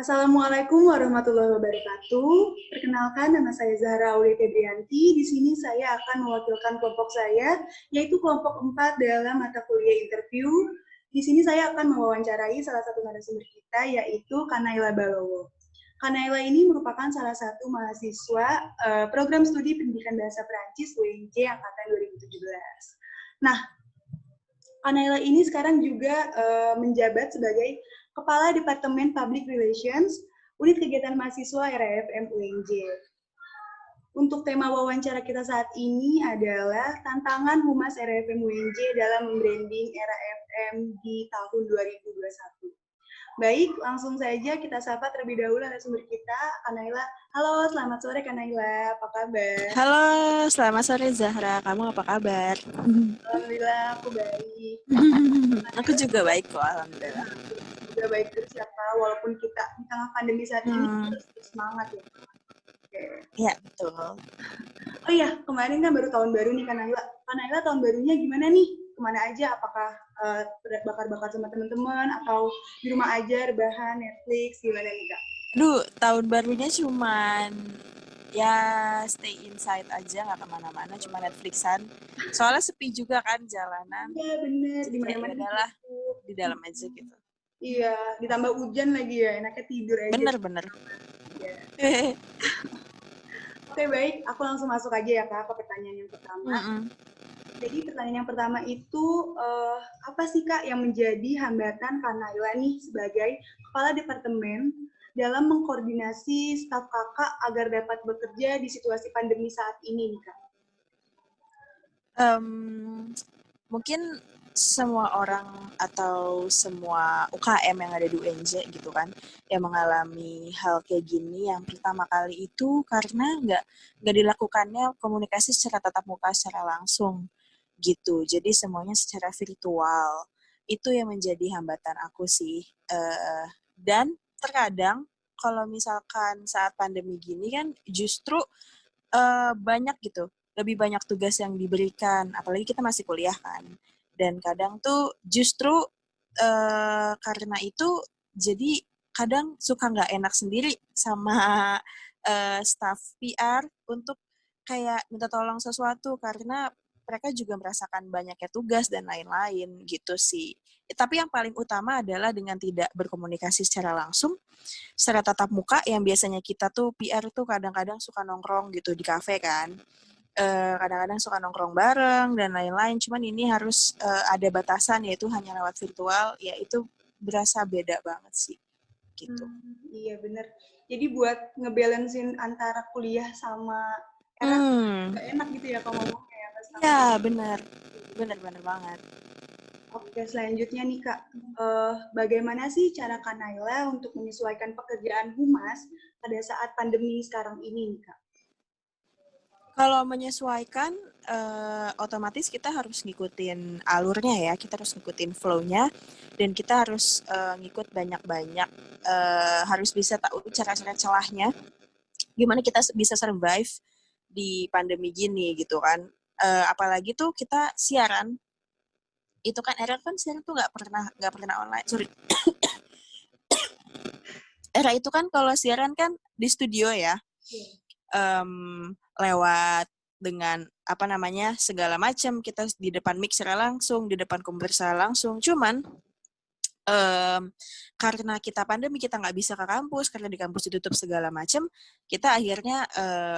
Assalamualaikum warahmatullahi wabarakatuh. Perkenalkan, nama saya Zahra Aulia Febrianti. Di sini saya akan mewakilkan kelompok saya, yaitu kelompok 4 dalam mata kuliah interview. Di sini saya akan mewawancarai salah satu narasumber kita, yaitu Kanaila Balowo. Kanaila ini merupakan salah satu mahasiswa program studi pendidikan bahasa Perancis UNJ angkatan 2017. Nah, Kanaila ini sekarang juga menjabat sebagai Kepala Departemen Public Relations, Unit Kegiatan Mahasiswa RAFM UNJ. Untuk tema wawancara kita saat ini adalah tantangan Humas RAFM UNJ dalam membranding RAFM di tahun 2021. Baik, langsung saja kita sapa terlebih dahulu narasumber kita, Kanaila. Halo, selamat sore Kanaila, apa kabar? Halo, selamat sore Zahra. Kamu apa kabar? Alhamdulillah, aku baik. Aku juga baik kok, alhamdulillah. Juga baik terus ya Kak, walaupun kita di tengah pandemi saat ini terus semangat ya. Oke. Iya, betul. Oh iya, kemarin kan baru tahun baru nih Kanaila. Kanaila tahun barunya gimana nih? Kemana aja? Apakah bakar-bakar sama teman-teman atau di rumah aja rebahan Netflix gimana nih Kak? Aduh, tahun barunya cuman ya stay inside aja, nggak kemana-mana, cuma Netflixan. Soalnya sepi juga kan jalanan. Iya bener, Jadi di mana-mana udahlah di dalam aja gitu. Iya, ditambah hujan lagi ya, enaknya tidur aja. Bener. Ya. Oke baik, aku langsung masuk aja ya Kak ke pertanyaan yang pertama. Jadi pertanyaan yang pertama itu apa sih Kak yang menjadi hambatan Kanaila nih sebagai Kepala Departemen dalam mengkoordinasi staf Kakak agar dapat bekerja di situasi pandemi saat ini nih Kak? Mungkin semua orang atau semua UKM yang ada di UNJ gitu kan yang mengalami hal kayak gini, yang pertama kali itu karena nggak dilakukannya komunikasi secara tatap muka secara langsung gitu, jadi semuanya secara virtual. Itu yang menjadi hambatan aku sih. Dan terkadang kalau misalkan saat pandemi gini kan justru banyak gitu, lebih banyak tugas yang diberikan, apalagi kita masih kuliah kan. Dan kadang tuh justru karena itu jadi kadang suka nggak enak sendiri sama staff PR untuk kayak minta tolong sesuatu, karena mereka juga merasakan banyaknya tugas dan lain-lain gitu sih. Tapi yang paling utama adalah dengan tidak berkomunikasi secara langsung, secara tatap muka, yang biasanya kita tuh PR tuh kadang-kadang suka nongkrong gitu di kafe kan. Kadang-kadang suka nongkrong bareng dan lain-lain, cuman ini harus ada batasan, yaitu hanya lewat virtual, ya itu berasa beda banget sih gitu. Iya bener, jadi buat ngebalancein antara kuliah sama gak enak gitu ya kalau ngomongnya ya. Iya bener banget. Oke, selanjutnya nih Kak, bagaimana sih cara Kanaila untuk menyesuaikan pekerjaan humas pada saat pandemi sekarang ini nih Kak? Kalau menyesuaikan, otomatis kita harus ngikutin alurnya ya, kita harus ngikutin flow-nya, dan kita harus ngikut banyak-banyak, harus bisa tahu cara-cara celahnya, gimana kita bisa survive di pandemi gini gitu kan. Apalagi tuh kita siaran, itu kan era kan siaran tuh nggak pernah online. Era itu kan kalau siaran kan di studio ya. Lewat dengan segala macam, kita di depan mic secara langsung, di depan komputer secara langsung. Cuman karena kita pandemi, kita nggak bisa ke kampus karena di kampus ditutup segala macam, kita akhirnya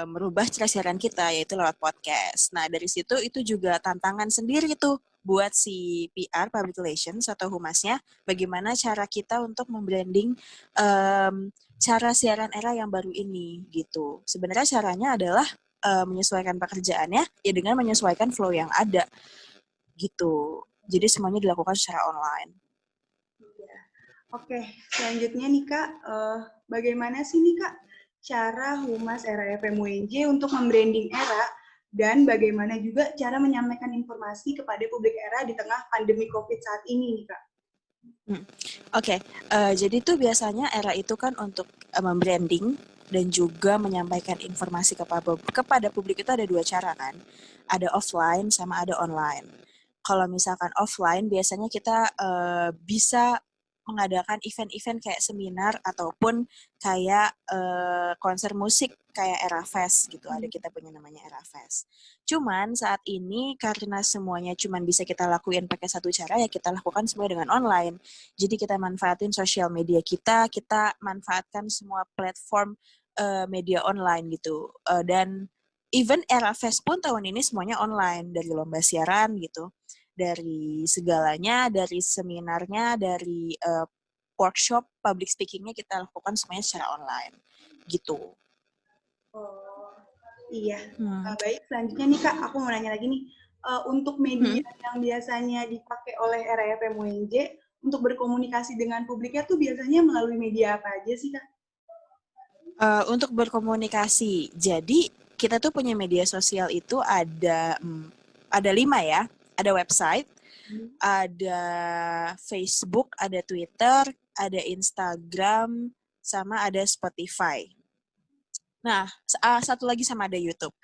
merubah cara siaran kita, yaitu lewat podcast. Nah dari situ itu juga tantangan sendiri tuh buat si PR Public Relations atau humasnya, bagaimana cara kita untuk membranding cara siaran era yang baru ini gitu. Sebenarnya caranya adalah menyesuaikan pekerjaannya ya dengan menyesuaikan flow yang ada gitu. Jadi semuanya dilakukan secara online. Oke, selanjutnya nih Kak, bagaimana sih nih Kak cara Humas RAFM UNJ untuk membranding era, dan bagaimana juga cara menyampaikan informasi kepada publik era di tengah pandemi COVID saat ini nih Kak? Oke, jadi tuh biasanya era itu kan untuk membranding dan juga menyampaikan informasi kepada publik itu ada dua cara kan, ada offline sama ada online. Kalau misalkan offline biasanya kita bisa mengadakan event-event kayak seminar ataupun kayak konser musik kayak Era Fest gitu. Ada kita punya namanya Era Fest. Cuman saat ini karena semuanya cuman bisa kita lakuin pakai satu cara, ya kita lakukan semua dengan online. Jadi kita manfaatin sosial media kita manfaatkan semua platform media online gitu. Dan even Era Fest pun tahun ini semuanya online, dari lomba siaran gitu, dari segalanya, dari seminarnya, dari workshop public speakingnya kita lakukan semuanya secara online gitu. Oh, iya. Baik, selanjutnya nih Kak, aku mau nanya lagi nih. Untuk media yang biasanya dipakai oleh RAFM UNJ untuk berkomunikasi dengan publiknya tuh biasanya melalui media apa aja sih Kak? Untuk berkomunikasi, jadi kita tuh punya media sosial itu ada 5 ya. Ada website, ada Facebook, ada Twitter, ada Instagram, sama ada Spotify. Nah, satu lagi sama ada YouTube.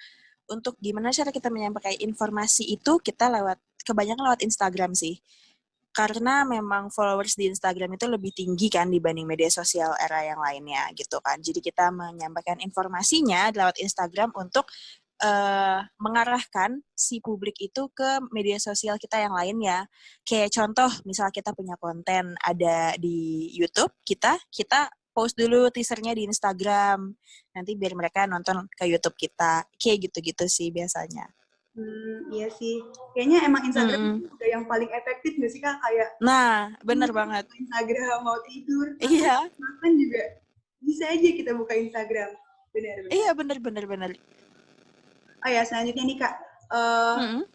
Untuk gimana cara kita menyampaikan informasi itu, kita kebanyakan lewat Instagram sih. Karena memang followers di Instagram itu lebih tinggi kan dibanding media sosial era yang lainnya gitu kan. Jadi kita menyampaikan informasinya lewat Instagram untuk mengarahkan si publik itu ke media sosial kita yang lainnya. Kayak contoh, misal kita punya konten ada di YouTube, kita post dulu teasernya di Instagram. Nanti biar mereka nonton ke YouTube kita. Kayak gitu-gitu sih biasanya. Iya sih. Kayaknya emang Instagram udah yang paling efektif nggak sih Kak? Kayak nah, bener banget. Instagram mau tidur, Iya. makan juga bisa aja kita buka Instagram. Benar. Iya, bener. Oh ya, selanjutnya nih Kak.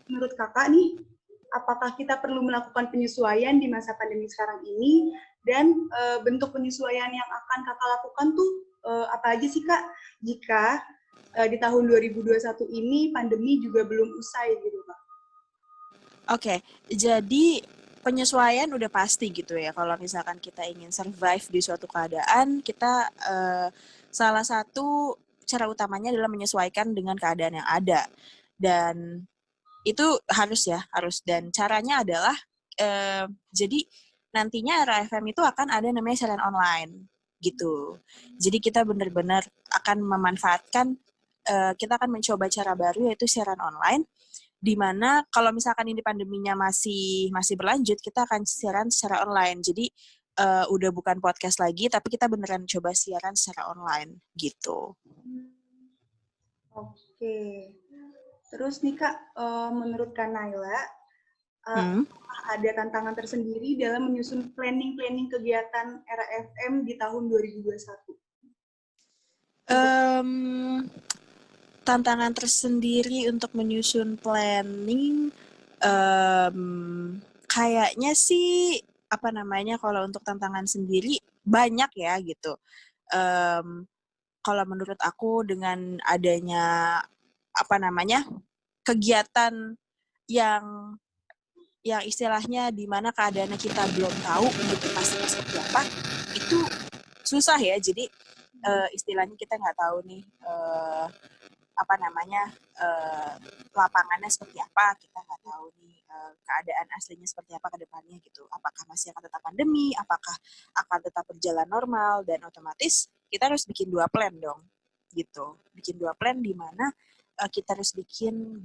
Menurut Kakak nih, apakah kita perlu melakukan penyesuaian di masa pandemi sekarang ini? Dan bentuk penyesuaian yang akan Kakak lakukan tuh apa aja sih Kak? Jika di tahun 2021 ini pandemi juga belum usai gitu Kak. Oke, jadi penyesuaian udah pasti gitu ya. Kalau misalkan kita ingin survive di suatu keadaan, kita salah satu cara utamanya adalah menyesuaikan dengan keadaan yang ada. Dan itu harus. Dan caranya adalah jadi nantinya RFM itu akan ada namanya siaran online gitu. Jadi kita benar-benar akan memanfaatkan, kita akan mencoba cara baru yaitu siaran online, di mana kalau misalkan ini pandeminya masih berlanjut, kita akan siaran secara online. Jadi udah bukan podcast lagi, tapi kita beneran coba siaran secara online gitu. Oke. Terus nih Kak, menurut Kak Naila, ada tantangan tersendiri dalam menyusun planning kegiatan RAFM di tahun 2021? Tantangan tersendiri untuk menyusun planning, kayaknya sih kalau untuk tantangan sendiri banyak ya gitu. Kalau menurut aku dengan adanya kegiatan yang istilahnya di mana keadaannya kita belum tahu gitu pastinya seperti apa, itu susah ya. Jadi istilahnya kita nggak tahu nih lapangannya seperti apa, kita nggak tahu nih keadaan aslinya seperti apa ke depannya gitu. Apakah masih akan tetap pandemi, apakah akan tetap berjalan normal, dan otomatis kita harus bikin 2 plan dong gitu. Bikin 2 plan di mana kita harus bikin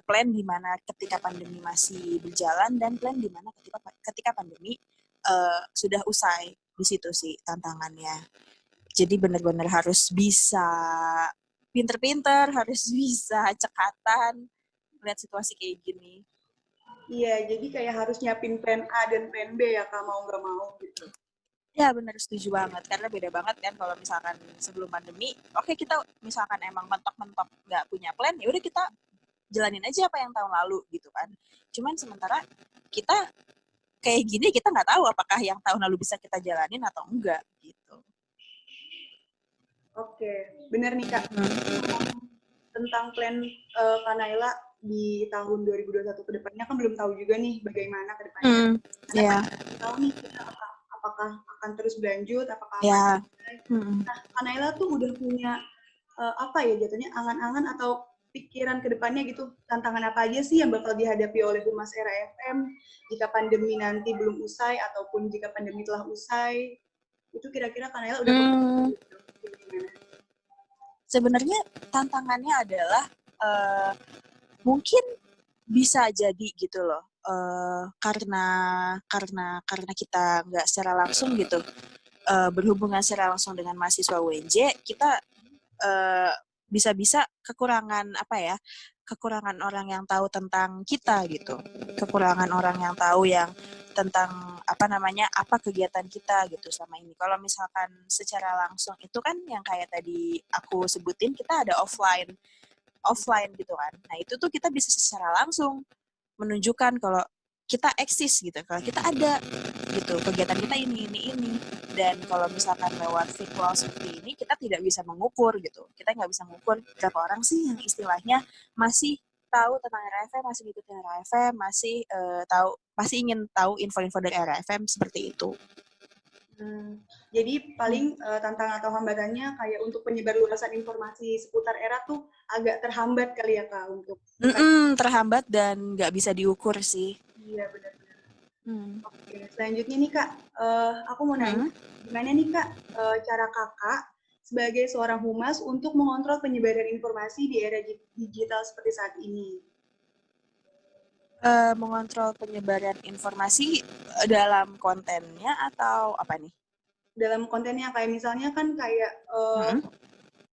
plan di mana ketika pandemi masih berjalan, dan plan di mana ketika pandemi sudah usai. Di situ sih tantangannya. Jadi benar-benar harus bisa pinter-pinter, harus bisa cekatan melihat situasi kayak gini. Iya, jadi kayak harus nyiapin plan A dan plan B ya Kak, mau nggak mau gitu. Ya benar, setuju banget. Karena beda banget kan kalau misalkan sebelum pandemi, oke kita misalkan emang mentok-mentok nggak punya plan, ya udah kita jalanin aja apa yang tahun lalu gitu kan. Cuman sementara kita kayak gini, kita nggak tahu apakah yang tahun lalu bisa kita jalanin atau enggak gitu. Oke, benar nih Kak. Tentang plan Kak Naila di tahun 2021 ke depannya kan belum tahu juga nih bagaimana ke depannya. Karena tahu nih kita apakah akan terus berlanjut, apakah akan. Nah, Kak Naila tuh udah punya jatuhnya angan-angan atau pikiran ke depannya gitu, tantangan apa aja sih yang bakal dihadapi oleh Humas Era FM jika pandemi nanti belum usai ataupun jika pandemi telah usai. Itu kira-kira Kak Naila udah Hmm, gitu, gimana? sebenarnya tantangannya adalah mungkin bisa jadi gitu loh. Karena kita nggak secara langsung gitu berhubungan secara langsung dengan mahasiswa UNJ, kita bisa-bisa kekurangan apa ya, kekurangan orang yang tahu tentang kita gitu, kekurangan orang yang tahu yang tentang apa namanya, apa kegiatan kita gitu selama ini. Kalau misalkan secara langsung itu kan yang kayak tadi aku sebutin, kita ada offline gitu kan. Nah itu tuh kita bisa secara langsung menunjukkan kalau kita eksis gitu, kalau kita ada gitu, kegiatan kita ini. Dan kalau misalkan lewat virtual seperti ini, kita tidak bisa mengukur gitu, kita nggak bisa mengukur berapa orang sih yang istilahnya masih tahu tentang RFM, masih ngikutin RFM, masih ingin tahu info-info dari RFM seperti itu. Jadi paling tantangan atau hambatannya kayak untuk penyebar luasan informasi seputar era tuh agak terhambat kali ya Kak untuk Terhambat dan nggak bisa diukur sih. iya benar-benar. Oke, selanjutnya nih Kak, aku mau nanya, gimana nih Kak cara Kakak sebagai seorang humas untuk mengontrol penyebaran informasi di era digital seperti saat ini? Mengontrol penyebaran informasi dalam kontennya atau apa nih? Dalam kontennya kayak misalnya kan kayak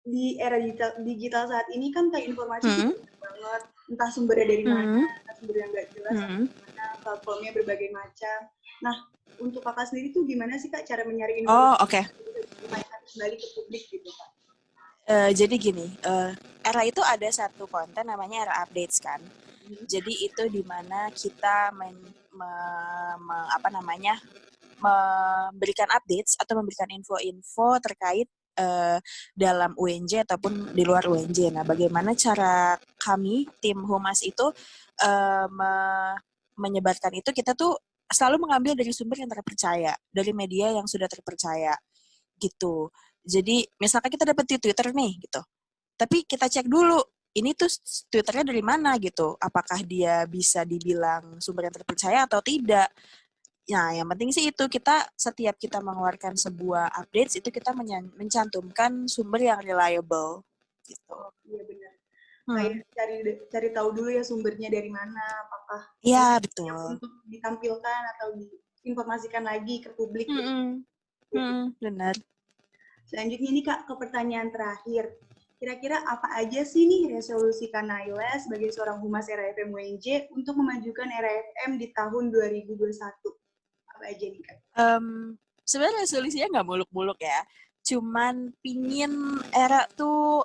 di era digital saat ini kan kayak informasi tuh banyak banget, entah sumbernya dari mana, entah sumber yang nggak jelas, mana platformnya berbagai macam. Nah, untuk Kakak sendiri tuh gimana sih Kak cara menyaring informasi disampaikan kembali ke publik gitu Kak? Jadi gini, era itu ada satu konten namanya era updates kan. Jadi itu dimana kita memberikan updates atau memberikan info-info terkait dalam UNJ ataupun di luar UNJ. Nah, bagaimana cara kami tim Humas itu menyebarkan itu, kita tuh selalu mengambil dari sumber yang terpercaya, dari media yang sudah terpercaya gitu. Jadi misalkan kita dapat di Twitter nih gitu, tapi kita cek dulu ini tuh Twitternya dari mana gitu, apakah dia bisa dibilang sumber yang terpercaya atau tidak. Nah, yang penting sih itu, kita setiap kita mengeluarkan sebuah updates itu kita mencantumkan sumber yang reliable gitu. Oh iya benar. Kayak cari tahu dulu ya sumbernya dari mana, apakah Iya, betul. untuk ditampilkan atau diinformasikan lagi ke publik. Benar. Selanjutnya nih Kak, ke pertanyaan terakhir. Kira-kira apa aja sih nih resolusi Kak Naila sebagai seorang humas RFM UNJ untuk memajukan RFM di tahun 2021? Apa aja nih Kak? Sebenarnya resolusinya nggak muluk-muluk ya. Cuman pingin era tuh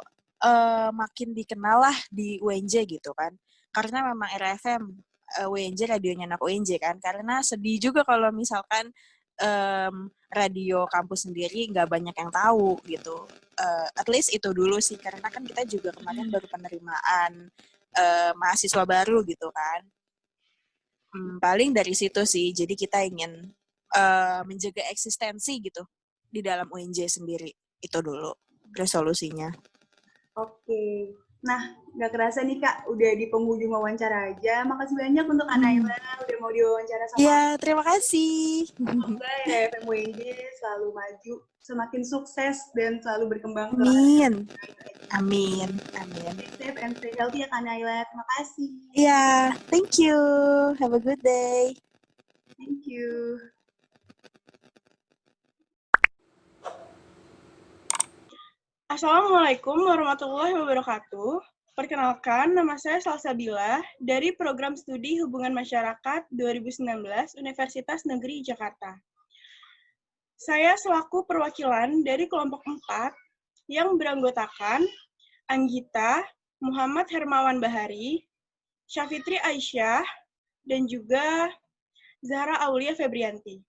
makin dikenal lah di UNJ gitu kan. Karena memang RFM UNJ radionya anak UNJ kan. Karena sedih juga kalau misalkan radio kampus sendiri nggak banyak yang tahu gitu. At least itu dulu sih, karena kan kita juga kemarin baru penerimaan mahasiswa baru gitu kan. Paling dari situ sih, jadi kita ingin menjaga eksistensi gitu di dalam UNJ sendiri. Itu dulu resolusinya. Oke. Nah, nggak kerasa nih Kak, udah di penghujung wawancara aja. Makasih banyak untuk Kak Naila udah mau diwawancara sama Iya, terima kasih. Semoga RFM UNJ selalu maju, semakin sukses, dan selalu berkembang ke Amin. Amin. Amin. stay safe and stay healthy ya Kak Naila. Terima kasih. Iya, thank you. Have a good day. Thank you. Assalamualaikum warahmatullahi wabarakatuh. Perkenalkan, nama saya Salsabila dari Program Studi Hubungan Masyarakat 2019 Universitas Negeri Jakarta. Saya selaku perwakilan dari kelompok 4 yang beranggotakan Anggita, Muhammad Hermawan Bahari, Syafitri Aisyah, dan juga Zahra Aulia Febrianti.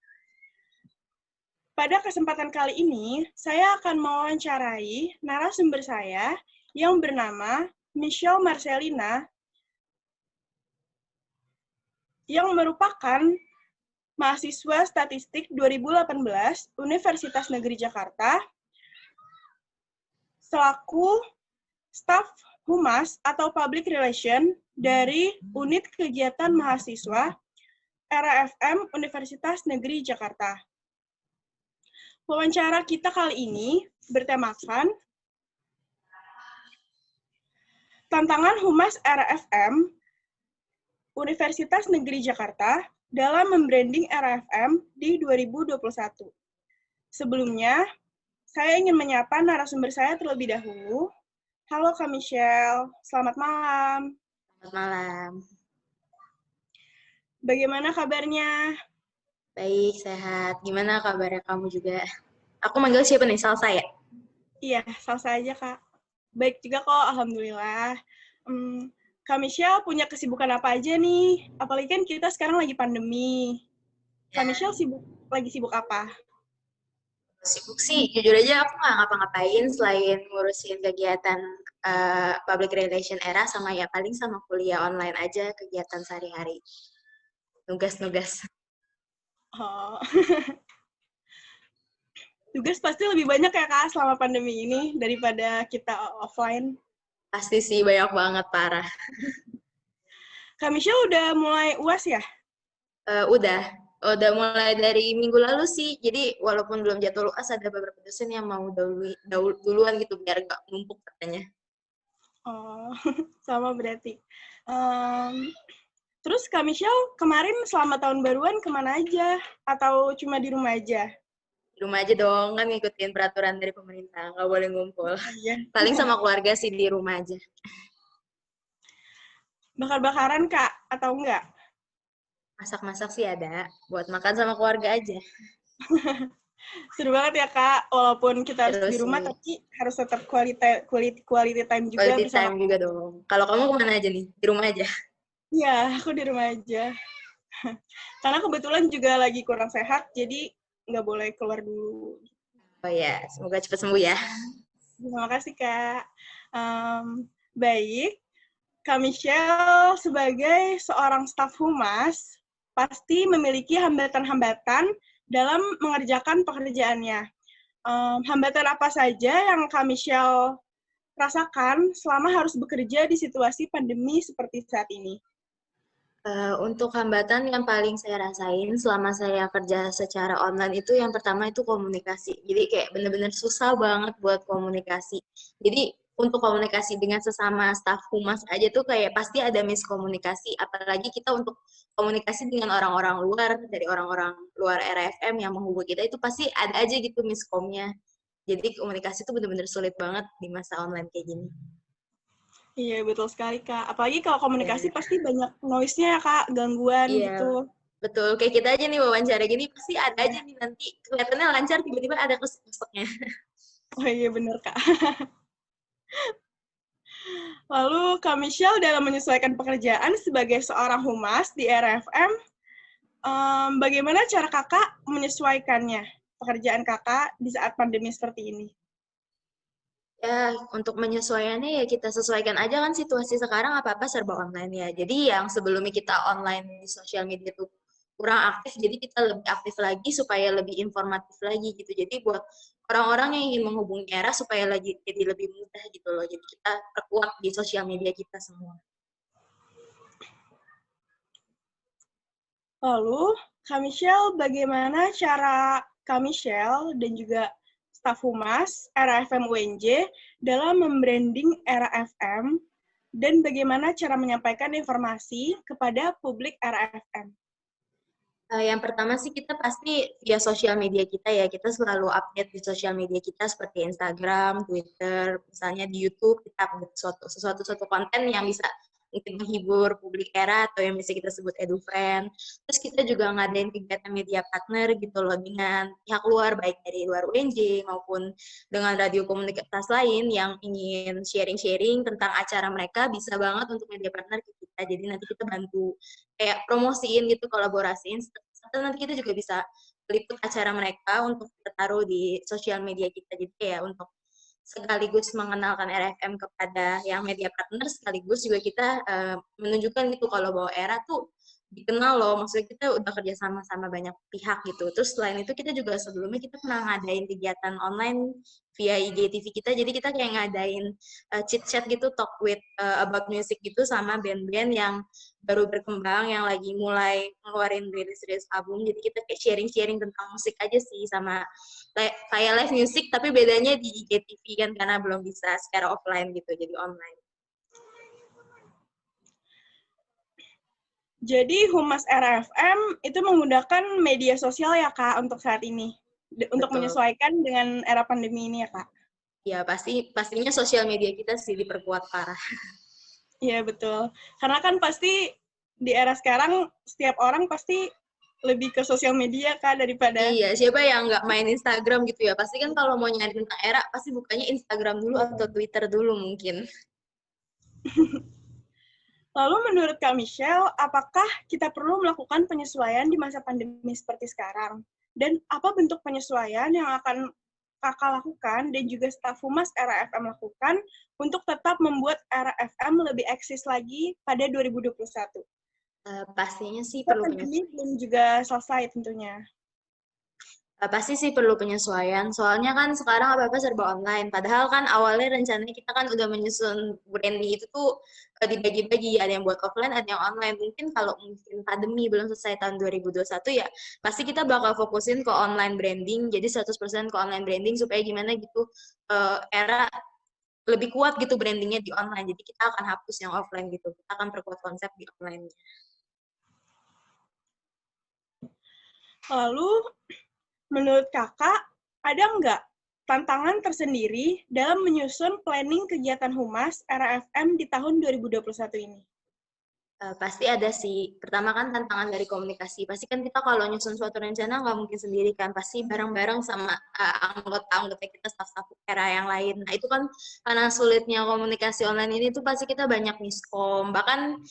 Pada kesempatan kali ini, saya akan mewawancarai narasumber saya yang bernama Michelle Marcelina, yang merupakan mahasiswa statistik 2018 Universitas Negeri Jakarta, selaku staf Humas atau Public Relation dari Unit Kegiatan Mahasiswa RAFM Universitas Negeri Jakarta. Wawancara kita kali ini bertemakan tantangan Humas RAFM Universitas Negeri Jakarta dalam membranding RAFM di 2021. Sebelumnya, saya ingin menyapa narasumber saya terlebih dahulu. Halo Kak Michelle, selamat malam. Selamat malam. Bagaimana kabarnya? Baik, sehat. Gimana kabarnya kamu juga? Aku manggil siapa nih? Salsa ya? Iya, salsa aja Kak. Baik juga kok, Alhamdulillah. Kak Michelle punya kesibukan apa aja nih? Apalagi kan kita sekarang lagi pandemi. Kak Michelle lagi sibuk apa? Sibuk sih, jujur aja aku nggak ngapa-ngapain selain ngurusin kegiatan public relation era sama ya paling sama kuliah online aja kegiatan sehari-hari. Nugas-nugas. Oh. Tugas pasti lebih banyak ya Kak selama pandemi ini daripada kita offline. Pasti sih banyak banget, parah. Kak Michelle udah mulai UAS ya? Udah mulai dari minggu lalu sih. Jadi walaupun belum jadwal UAS ada beberapa dosen yang mau duluan gitu biar nggak numpuk katanya. Oh, sama berarti. Terus Kak Michelle kemarin selama tahun baruan kemana aja? Atau cuma di rumah aja? Di rumah aja dong, kan ngikutin peraturan dari pemerintah, nggak boleh ngumpul. Iya. Paling sama keluarga sih di rumah aja. Bakar-bakaran Kak, atau enggak? Masak-masak sih ada, buat makan sama keluarga aja. Seru banget ya Kak, walaupun kita harus Terus di rumah, sih, tapi harus tetap quality time juga quality bersama. time juga dong. Kalau kamu kemana aja nih? Di rumah aja? Iya, aku di rumah aja. Karena kebetulan juga lagi kurang sehat, jadi nggak boleh keluar dulu. Oh ya, semoga cepat sembuh ya. Terima kasih, Kak. Baik, Kak Michelle sebagai seorang staf humas, pasti memiliki hambatan-hambatan dalam mengerjakan pekerjaannya. Hambatan apa saja yang Kak Michelle rasakan selama harus bekerja di situasi pandemi seperti saat ini? Untuk hambatan yang paling saya rasain selama saya kerja secara online itu yang pertama itu komunikasi. Jadi kayak bener-bener susah banget buat komunikasi. Jadi untuk komunikasi dengan sesama staf humas aja tuh kayak pasti ada miskomunikasi. Apalagi kita untuk komunikasi dengan orang-orang luar, dari orang-orang luar RFM yang menghubungi kita itu pasti ada aja gitu miskomnya. Jadi komunikasi itu bener-bener sulit banget di masa online kayak gini. Iya, betul sekali, Kak. Apalagi kalau komunikasi Ya. pasti banyak noise-nya ya, Kak, gangguan Iya, gitu. betul. Kayak kita aja nih wawancara gini, pasti ada aja nih nanti kelihatannya lancar, tiba-tiba ada kesek-keseknya. Oh iya, bener, Kak. Lalu, Kak Michelle dalam menyesuaikan pekerjaan sebagai seorang humas di RFM, bagaimana cara Kakak menyesuaikannya, pekerjaan Kakak di saat pandemi seperti ini? Ya, untuk menyesuaikannya ya kita sesuaikan aja kan situasi sekarang apa-apa serba online ya. Jadi yang sebelumnya kita online di sosial media tuh kurang aktif, jadi kita lebih aktif lagi supaya lebih informatif lagi gitu. Jadi buat orang-orang yang ingin menghubungi Era supaya lagi jadi lebih mudah gitu loh. Jadi kita perkuat di sosial media kita semua. Lalu, Kak Michelle, bagaimana cara Kak Michelle dan juga staf humas RAFM UNJ dalam membranding RAFM dan bagaimana cara menyampaikan informasi kepada publik RAFM? Yang pertama sih kita pasti via sosial media kita ya, kita selalu update di sosial media kita seperti Instagram, Twitter, misalnya di YouTube kita update sesuatu konten yang bisa mungkin menghibur publik Era atau yang bisa kita sebut edufriend. Terus kita juga ngadain kegiatan media partner gitu loh dengan pihak luar, baik dari luar UNJ maupun dengan radio komunitas lain yang ingin sharing-sharing tentang acara mereka, bisa banget untuk media partner ke kita. Jadi nanti kita bantu kayak promosiin gitu, kolaborasiin, atau nanti kita juga bisa liput acara mereka untuk kita taruh di sosial media kita. Jadi kayak untuk sekaligus mengenalkan RFM kepada yang media partner, sekaligus juga kita menunjukkan gitu kalau bahwa Era tuh dikenal loh, maksudnya kita udah kerja sama banyak pihak gitu. Terus selain itu kita juga sebelumnya kita pernah ngadain kegiatan online via IGTV kita, jadi kita kayak ngadain chit chat gitu, talk with about music gitu sama band-band yang baru berkembang, yang lagi mulai ngeluarin rilis-rilis album. Jadi kita kayak sharing-sharing tentang musik aja sih, sama kayak live music tapi bedanya di IGTV kan karena belum bisa secara offline gitu, jadi online. Jadi Humas RFM itu menggunakan media sosial ya Kak untuk saat ini, untuk Betul. menyesuaikan dengan era pandemi ini ya Kak? Ya pastinya sosial media kita sih diperkuat parah. Iya betul, karena kan pasti di era sekarang setiap orang pasti lebih ke sosial media Kak daripada... Iya, siapa yang nggak main Instagram gitu ya? Pasti kan kalau mau nyari tentang era, pasti bukanya Instagram dulu atau Twitter dulu mungkin. Lalu menurut Kak Michelle, apakah kita perlu melakukan penyesuaian di masa pandemi seperti sekarang? Dan apa bentuk penyesuaian yang akan Kakak lakukan dan juga staf Humas RFM lakukan untuk tetap membuat RFM lebih eksis lagi pada 2021? Pastinya sih perlu Pandemi belum juga selesai tentunya. Pasti sih perlu penyesuaian, soalnya kan sekarang apa-apa serba online. Padahal kan awalnya rencananya kita kan udah menyusun branding itu tuh dibagi-bagi, ada yang buat offline, ada yang online. Mungkin kalau mungkin pandemi belum selesai tahun 2021 ya, pasti kita bakal fokusin ke online branding, jadi 100% ke online branding supaya gimana gitu era lebih kuat gitu brandingnya di online. Jadi kita akan hapus yang offline gitu, kita akan perkuat konsep di online. Lalu, menurut Kakak, ada nggak tantangan tersendiri dalam menyusun planning kegiatan Humas RFM di tahun 2021 ini? Pasti ada sih. Pertama kan tantangan dari komunikasi. Pasti kan kita kalau nyusun suatu rencana nggak mungkin sendiri kan. Pasti bareng-bareng sama anggota-anggota kita, staf-staf era yang lain. Nah itu kan karena sulitnya komunikasi online ini tuh pasti kita banyak miskom. Bahkan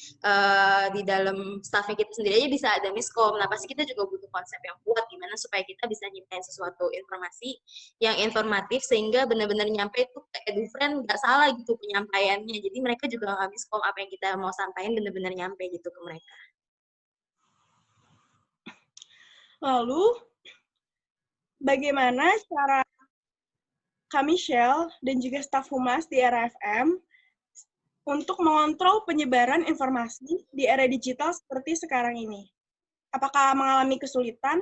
di dalam staffnya kita sendiri aja bisa ada miskom. Nah pasti kita juga butuh konsep yang kuat gimana supaya kita bisa nyiptain sesuatu informasi yang informatif sehingga benar-benar nyampe itu ke EduFriend nggak salah gitu penyampaiannya. Jadi mereka juga nggak miskom apa yang kita mau sampaikan benar-benar nyampe gitu ke mereka. Lalu, bagaimana cara Kak Michelle dan juga staf Humas di RFM untuk mengontrol penyebaran informasi di era digital seperti sekarang ini? Apakah mengalami kesulitan?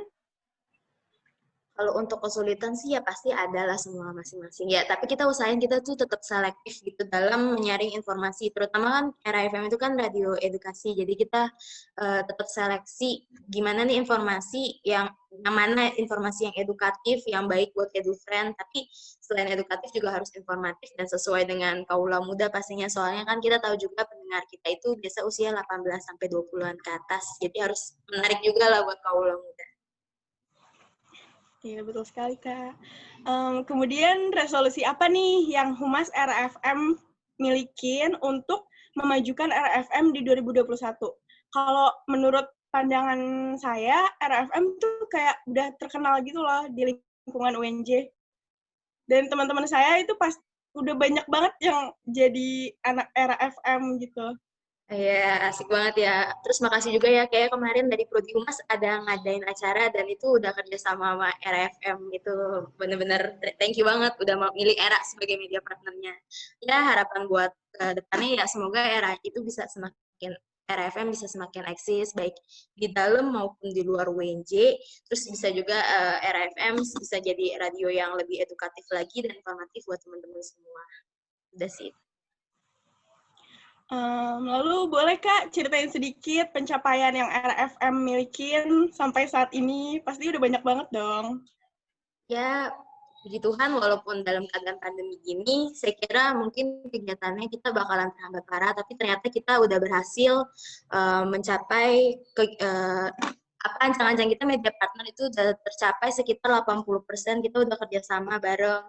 Kalau untuk kesulitan sih ya pasti ada lah semua masing-masing. Ya, tapi kita usahain kita tuh tetap selektif gitu dalam menyaring informasi. Terutama kan RFM itu kan radio edukasi. Jadi kita tetap seleksi gimana nih informasi yang mana informasi yang edukatif, yang baik buat EduFriend. Tapi selain edukatif juga harus informatif dan sesuai dengan kaula muda pastinya. Soalnya kan kita tahu juga pendengar kita itu biasa usia 18 sampai 20-an ke atas. Jadi harus menarik juga lah buat kaula muda. Iya, betul sekali, Kak. Kemudian resolusi apa nih yang Humas RFM milikin untuk memajukan RFM di 2021? Kalau menurut pandangan saya, RFM tuh kayak udah terkenal gitu loh di lingkungan UNJ. Dan teman-teman saya itu pas udah banyak banget yang jadi anak RFM gitu. Iya, asik banget ya. Terus makasih juga ya, kayak kemarin dari Prodi Humas ada ngadain acara dan itu udah kerja sama RFM itu bener-bener thank you banget udah mau milih ERA sebagai media partnernya. Ya harapan buat depannya ya semoga ERA itu bisa semakin RFM bisa semakin eksis baik di dalam maupun di luar UNJ. Terus bisa juga RFM bisa jadi radio yang lebih edukatif lagi dan informatif buat teman-teman semua. Udah sih. Lalu boleh Kak ceritain sedikit pencapaian yang RFM milikin sampai saat ini? Pasti udah banyak banget dong. Ya, puji Tuhan walaupun dalam keadaan pandemi gini, saya kira mungkin kegiatannya kita bakalan terhambat parah, tapi ternyata kita udah berhasil mencapai apa ancang-ancang kita media partner itu udah tercapai sekitar 80%, kita udah kerjasama bareng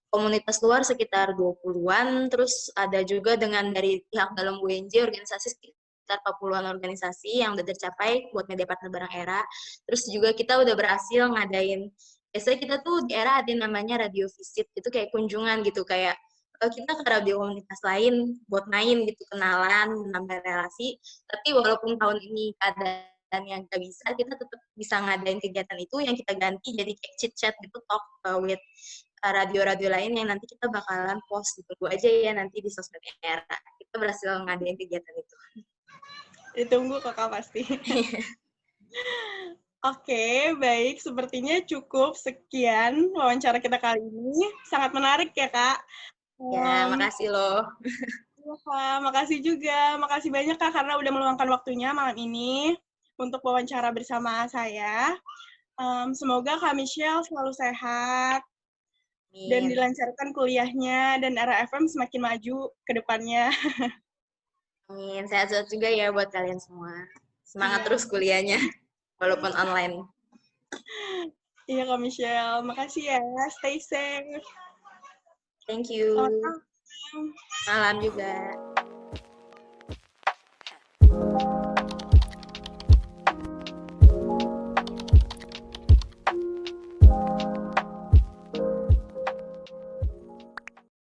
komunitas luar sekitar 20-an, terus ada juga dengan dari pihak dalam UNJ, organisasi sekitar 40-an organisasi yang udah tercapai buat media partner bareng era. Terus juga kita udah berhasil ngadain, biasanya kita tuh di era ada namanya radio visit, itu kayak kunjungan gitu, kayak kita ke radio komunitas lain buat main gitu, kenalan, menambah relasi. Tapi walaupun tahun ini keadaan yang nggak bisa, kita tetap bisa ngadain kegiatan itu yang kita ganti jadi kayak chit-chat gitu, talk with radio-radio lain yang nanti kita bakalan post. Ditunggu aja ya nanti di sosmed era. Kita berhasil ngadain kegiatan itu. Ditunggu Kakak pasti. Oke, baik. Sepertinya cukup sekian wawancara kita kali ini. Sangat menarik ya, Kak. Ya, makasih loh. Ya, Kak. Makasih juga. Makasih banyak, Kak, karena udah meluangkan waktunya malam ini untuk wawancara bersama saya. Semoga Kak Michelle selalu sehat dan dilancarkan kuliahnya dan Era FM semakin maju ke depannya. Amin. Sehat-sehat juga ya buat kalian semua. Semangat terus kuliahnya, walaupun online. Iya, Kak Michelle. Makasih ya. Stay safe. Thank you. Selamat malam. Malam juga.